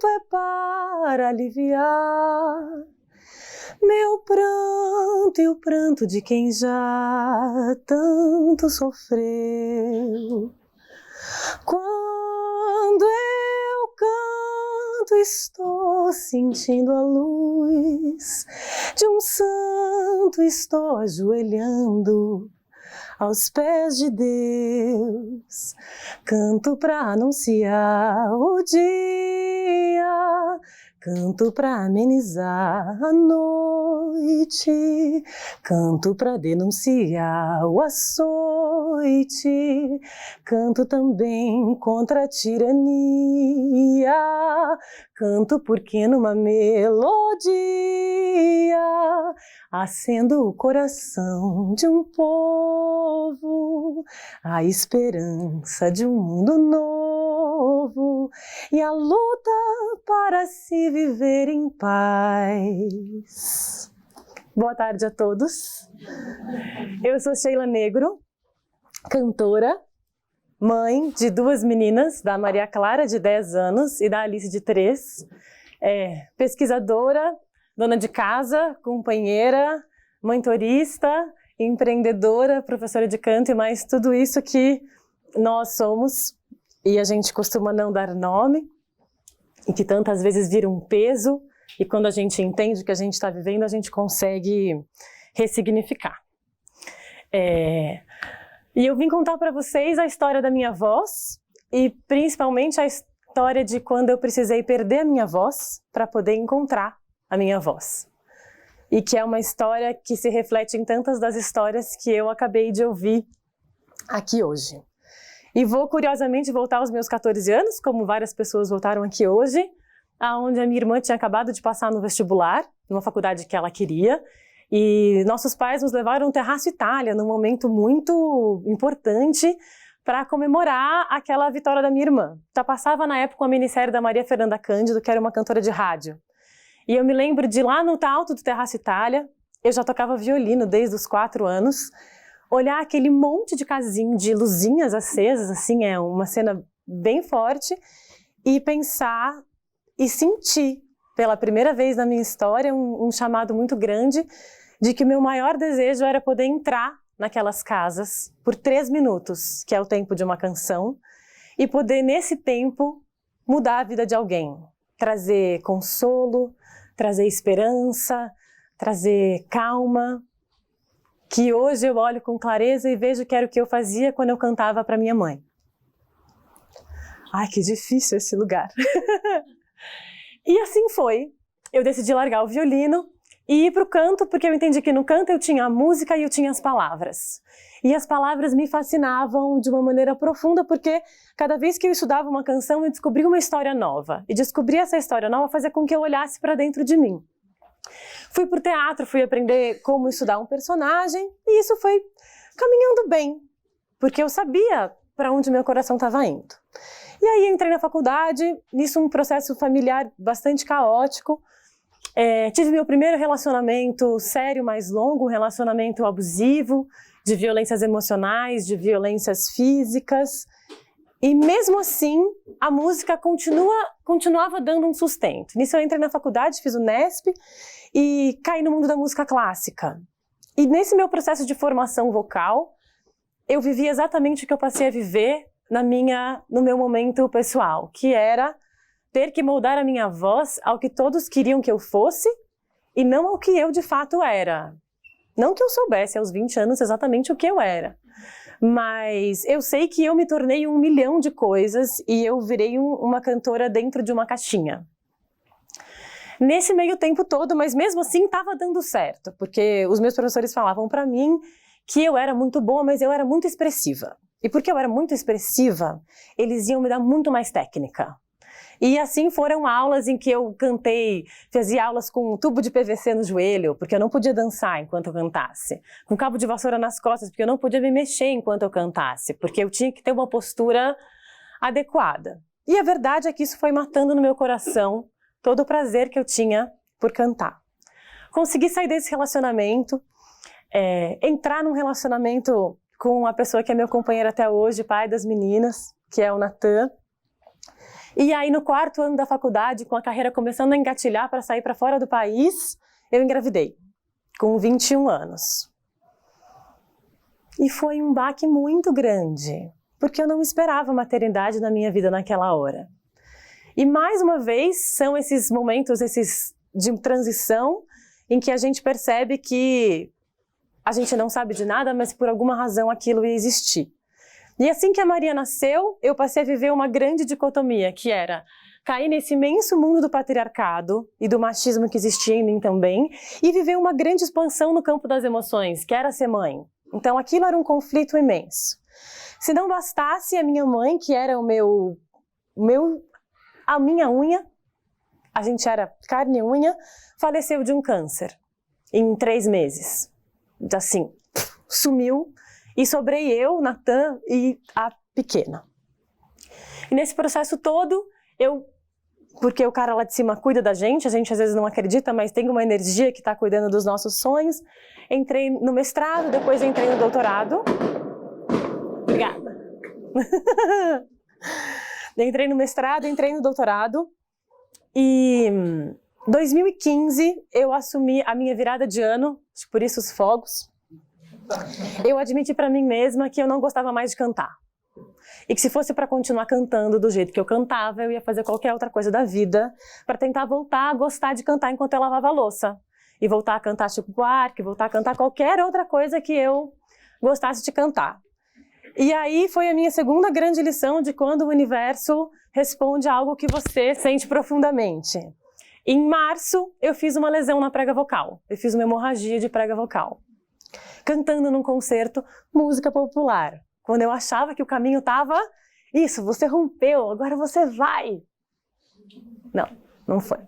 canto é para aliviar meu pranto e o pranto de quem já tanto sofreu. Quando eu canto, estou sentindo a luz de um santo, estou ajoelhando aos pés de Deus. Canto para anunciar o dia, canto para amenizar a noite, canto para denunciar o açoite, canto também contra a tirania, canto porque numa melodia acendo o coração de um povo, a esperança de um mundo novo e a luta para se viver em paz. Boa tarde a todos. Eu sou Sheila Negro, cantora, mãe de 2 meninas, da Maria Clara, de 10 anos, e da Alice, de 3. Pesquisadora, dona de casa, companheira, mentorista, empreendedora, professora de canto e mais tudo isso que nós somos. E a gente costuma não dar nome, e que tantas vezes vira um peso, e quando a gente entende o que a gente está vivendo, a gente consegue ressignificar. E eu vim contar para vocês a história da minha voz, e principalmente a história de quando eu precisei perder a minha voz para poder encontrar a minha voz. E que é uma história que se reflete em tantas das histórias que eu acabei de ouvir aqui hoje. E vou, curiosamente, voltar aos meus 14 anos, como várias pessoas voltaram aqui hoje, aonde a minha irmã tinha acabado de passar no vestibular, numa faculdade que ela queria, e nossos pais nos levaram ao Terraço Itália, num momento muito importante para comemorar aquela vitória da minha irmã. Já passava na época a minissérie da Maria Fernanda Cândido, que era uma cantora de rádio. E eu me lembro de lá no alto do Terraço Itália, eu já tocava violino desde os 4 anos, olhar aquele monte de casinho de luzinhas acesas, assim, é uma cena bem forte, e pensar e sentir, pela primeira vez na minha história, um chamado muito grande de que o meu maior desejo era poder entrar naquelas casas por 3 minutos, que é o tempo de uma canção, e poder, nesse tempo, mudar a vida de alguém, trazer consolo, trazer esperança, trazer calma, que hoje eu olho com clareza e vejo que era o que eu fazia quando eu cantava para minha mãe. Ai, que difícil esse lugar. E assim foi. Eu decidi largar o violino e ir para o canto, porque eu entendi que no canto eu tinha a música e eu tinha as palavras. E as palavras me fascinavam de uma maneira profunda, porque cada vez que eu estudava uma canção, eu descobria uma história nova. E descobrir essa história nova fazia com que eu olhasse para dentro de mim. Fui para o teatro, fui aprender como estudar um personagem, e isso foi caminhando bem, porque eu sabia para onde meu coração estava indo. E aí entrei na faculdade, nisso um processo familiar bastante caótico. Tive meu primeiro relacionamento sério, mais longo, um relacionamento abusivo, de violências emocionais, de violências físicas. E mesmo assim, a música continuava dando um sustento. Nisso eu entrei na faculdade, fiz o Nesp e caí no mundo da música clássica. E nesse meu processo de formação vocal, eu vivi exatamente o que eu passei a viver no meu momento pessoal, que era ter que moldar a minha voz ao que todos queriam que eu fosse e não ao que eu de fato era. Não que eu soubesse aos 20 anos exatamente o que eu era, mas eu sei que eu me tornei 1 milhão de coisas e eu virei uma cantora dentro de uma caixinha. Nesse meio tempo todo, mas mesmo assim estava dando certo, porque os meus professores falavam para mim que eu era muito boa, mas eu era muito expressiva. E porque eu era muito expressiva, eles iam me dar muito mais técnica. E assim foram aulas em que eu cantei, fazia aulas com um tubo de PVC no joelho, porque eu não podia dançar enquanto eu cantasse. Com cabo de vassoura nas costas, porque eu não podia me mexer enquanto eu cantasse, porque eu tinha que ter uma postura adequada. E a verdade é que isso foi matando no meu coração todo o prazer que eu tinha por cantar. Consegui sair desse relacionamento, entrar num relacionamento com a pessoa que é meu companheiro até hoje, pai das meninas, que é o Natan. E aí, no 4º ano da faculdade, com a carreira começando a engatilhar para sair para fora do país, eu engravidei, com 21 anos. E foi um baque muito grande, porque eu não esperava maternidade na minha vida naquela hora. E mais uma vez, são esses momentos de transição em que a gente percebe que a gente não sabe de nada, mas por alguma razão aquilo ia existir. E assim que a Maria nasceu, eu passei a viver uma grande dicotomia, que era cair nesse imenso mundo do patriarcado e do machismo que existia em mim também, e viver uma grande expansão no campo das emoções, que era ser mãe. Então aquilo era um conflito imenso. Se não bastasse a minha mãe, que era a minha unha, a gente era carne e unha, faleceu de um câncer em 3 meses. Assim, sumiu. E sobrei eu, Natan e a pequena. E nesse processo todo, porque o cara lá de cima cuida da gente, a gente às vezes não acredita, mas tem uma energia que está cuidando dos nossos sonhos. Entrei no mestrado, depois entrei no doutorado. Obrigada. Entrei no mestrado, entrei no doutorado. E em 2015, eu assumi a minha virada de ano, por isso os fogos. Eu admiti para mim mesma que eu não gostava mais de cantar. E que se fosse para continuar cantando do jeito que eu cantava, eu ia fazer qualquer outra coisa da vida para tentar voltar a gostar de cantar enquanto eu lavava a louça. E voltar a cantar Chico Buarque, voltar a cantar qualquer outra coisa que eu gostasse de cantar. E aí foi a minha segunda grande lição de quando o universo responde a algo que você sente profundamente. Em março, eu fiz uma lesão na prega vocal. Eu fiz uma hemorragia de prega vocal. Cantando num concerto, música popular. Quando eu achava que o caminho estava, isso, você rompeu, agora você vai. Não foi.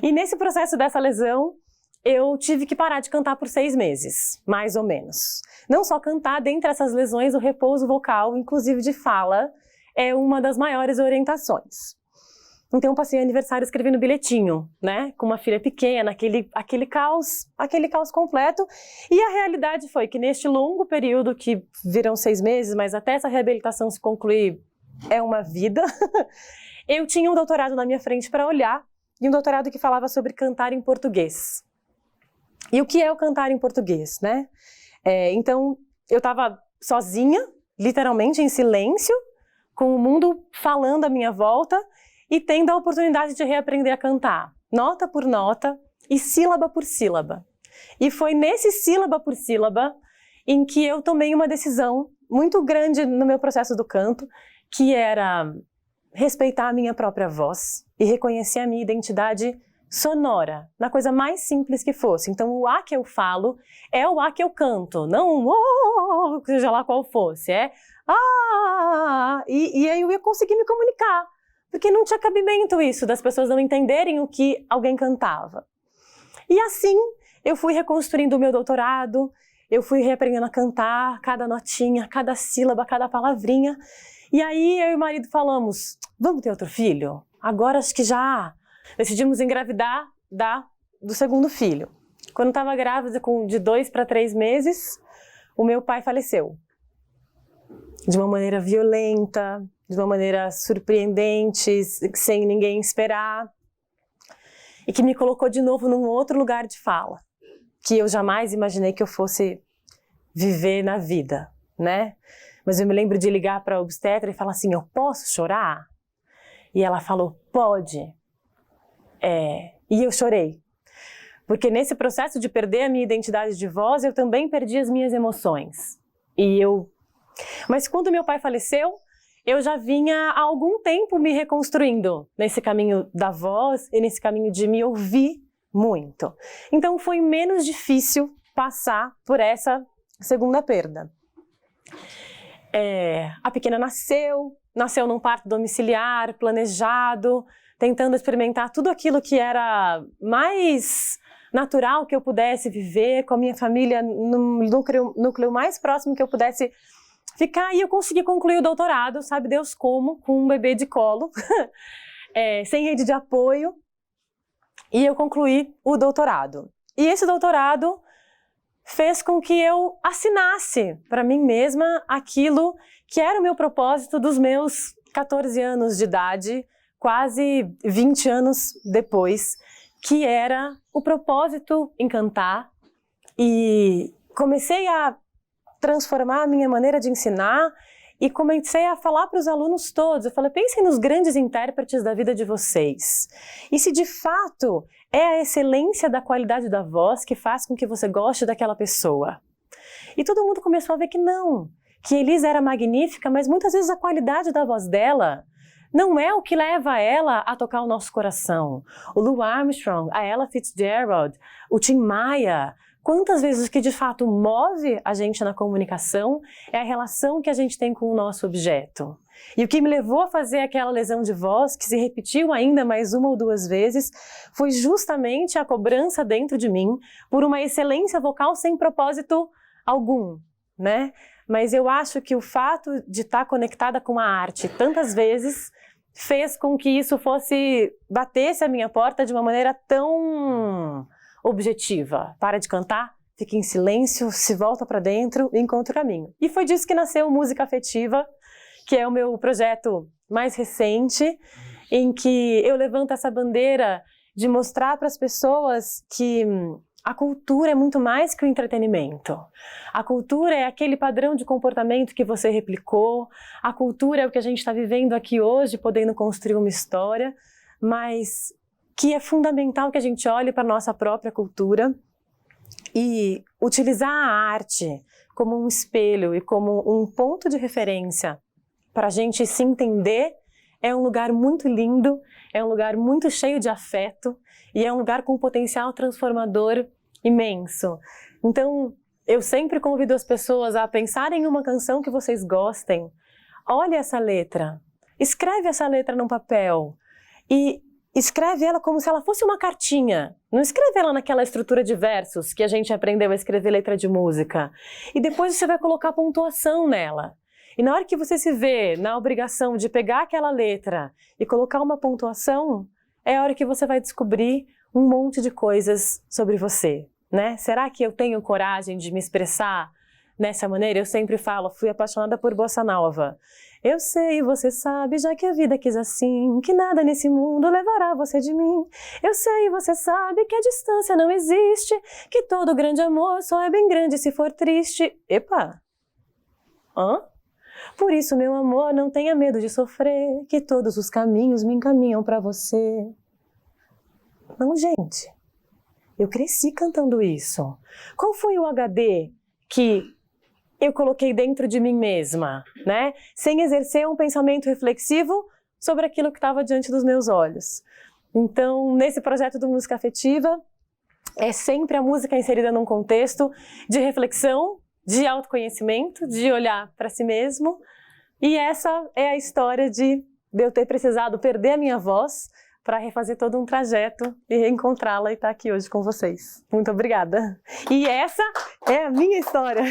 E nesse processo dessa lesão, eu tive que parar de cantar por 6 meses, mais ou menos. Não só cantar, dentre essas lesões, o repouso vocal, inclusive de fala, é uma das maiores orientações. Então eu passei aniversário escrevendo bilhetinho, né? Com uma filha pequena, aquele caos completo. E a realidade foi que neste longo período, que viram 6 meses, mas até essa reabilitação se concluir é uma vida, eu tinha um doutorado na minha frente para olhar, e um doutorado que falava sobre cantar em português. E o que é o cantar em português, né? Então eu estava sozinha, literalmente em silêncio, com o mundo falando à minha volta, e tendo a oportunidade de reaprender a cantar, nota por nota e sílaba por sílaba. E foi nesse sílaba por sílaba em que eu tomei uma decisão muito grande no meu processo do canto, que era respeitar a minha própria voz e reconhecer a minha identidade sonora, na coisa mais simples que fosse. Então o A que eu falo é o A que eu canto, não o seja lá qual fosse, e aí eu ia conseguir me comunicar. Porque não tinha cabimento isso, das pessoas não entenderem o que alguém cantava. E assim, eu fui reconstruindo o meu doutorado, eu fui reaprendendo a cantar, cada notinha, cada sílaba, cada palavrinha. E aí, eu e o marido falamos, vamos ter outro filho? Agora acho que já decidimos engravidar do segundo filho. Quando estava grávida, de 2 para 3 meses, o meu pai faleceu. De uma maneira violenta, de uma maneira surpreendente, sem ninguém esperar, e que me colocou de novo num outro lugar de fala, que eu jamais imaginei que eu fosse viver na vida, né? Mas eu me lembro de ligar para a obstetra e falar assim, eu posso chorar? E ela falou, pode. E eu chorei, porque nesse processo de perder a minha identidade de voz, eu também perdi as minhas emoções. Mas quando meu pai faleceu, eu já vinha há algum tempo me reconstruindo nesse caminho da voz e nesse caminho de me ouvir muito. Então foi menos difícil passar por essa segunda perda. A pequena nasceu num parto domiciliar, planejado, tentando experimentar tudo aquilo que era mais natural que eu pudesse viver, com a minha família no núcleo mais próximo que eu pudesse ficar, e eu consegui concluir o doutorado, sabe Deus como, com um bebê de colo, sem rede de apoio, e eu concluí o doutorado. E esse doutorado fez com que eu assinasse para mim mesma aquilo que era o meu propósito dos meus 14 anos de idade, quase 20 anos depois, que era o propósito em cantar, e comecei a transformar a minha maneira de ensinar e comecei a falar para os alunos todos. Eu falei, pensem nos grandes intérpretes da vida de vocês. E se de fato é a excelência da qualidade da voz que faz com que você goste daquela pessoa. E todo mundo começou a ver que não, que Elis era magnífica, mas muitas vezes a qualidade da voz dela não é o que leva ela a tocar o nosso coração. O Lou Armstrong, a Ella Fitzgerald, o Tim Maia. Quantas vezes o que de fato move a gente na comunicação é a relação que a gente tem com o nosso objeto. E o que me levou a fazer aquela lesão de voz, que se repetiu ainda mais 1 ou 2 vezes, foi justamente a cobrança dentro de mim por uma excelência vocal sem propósito algum, né? Mas eu acho que o fato de estar conectada com a arte tantas vezes fez com que isso batesse a minha porta de uma maneira tão objetiva. Para de cantar, fica em silêncio, se volta para dentro e encontra o caminho. E foi disso que nasceu Música Afetiva, que é o meu projeto mais recente, em que eu levanto essa bandeira de mostrar para as pessoas que a cultura é muito mais que o entretenimento. A cultura é aquele padrão de comportamento que você replicou, a cultura é o que a gente está vivendo aqui hoje, podendo construir uma história, mas que é fundamental que a gente olhe para a nossa própria cultura e utilizar a arte como um espelho e como um ponto de referência para a gente se entender. É um lugar muito lindo, é um lugar muito cheio de afeto e é um lugar com um potencial transformador imenso. Então, eu sempre convido as pessoas a pensarem em uma canção que vocês gostem. Olhe essa letra, escreve essa letra num papel e escreve ela como se ela fosse uma cartinha. Não escreve ela naquela estrutura de versos que a gente aprendeu a escrever letra de música. E depois você vai colocar pontuação nela. E na hora que você se vê na obrigação de pegar aquela letra e colocar uma pontuação, é a hora que você vai descobrir um monte de coisas sobre você, né? Será que eu tenho coragem de me expressar nessa maneira? Eu sempre falo, fui apaixonada por bossa nova. Eu sei, você sabe, já que a vida quis assim, que nada nesse mundo levará você de mim. Eu sei, você sabe que a distância não existe, que todo grande amor só é bem grande se for triste. Epa! Hã? Por isso, meu amor, não tenha medo de sofrer, que todos os caminhos me encaminham para você. Não, gente. Eu cresci cantando isso. Qual foi o HD que eu coloquei dentro de mim mesma, né? Sem exercer um pensamento reflexivo sobre aquilo que estava diante dos meus olhos. Então, nesse projeto do Música Afetiva, é sempre a música inserida num contexto de reflexão, de autoconhecimento, de olhar para si mesmo. E essa é a história de eu ter precisado perder a minha voz para refazer todo um trajeto e reencontrá-la e estar aqui hoje com vocês. Muito obrigada. E essa é a minha história.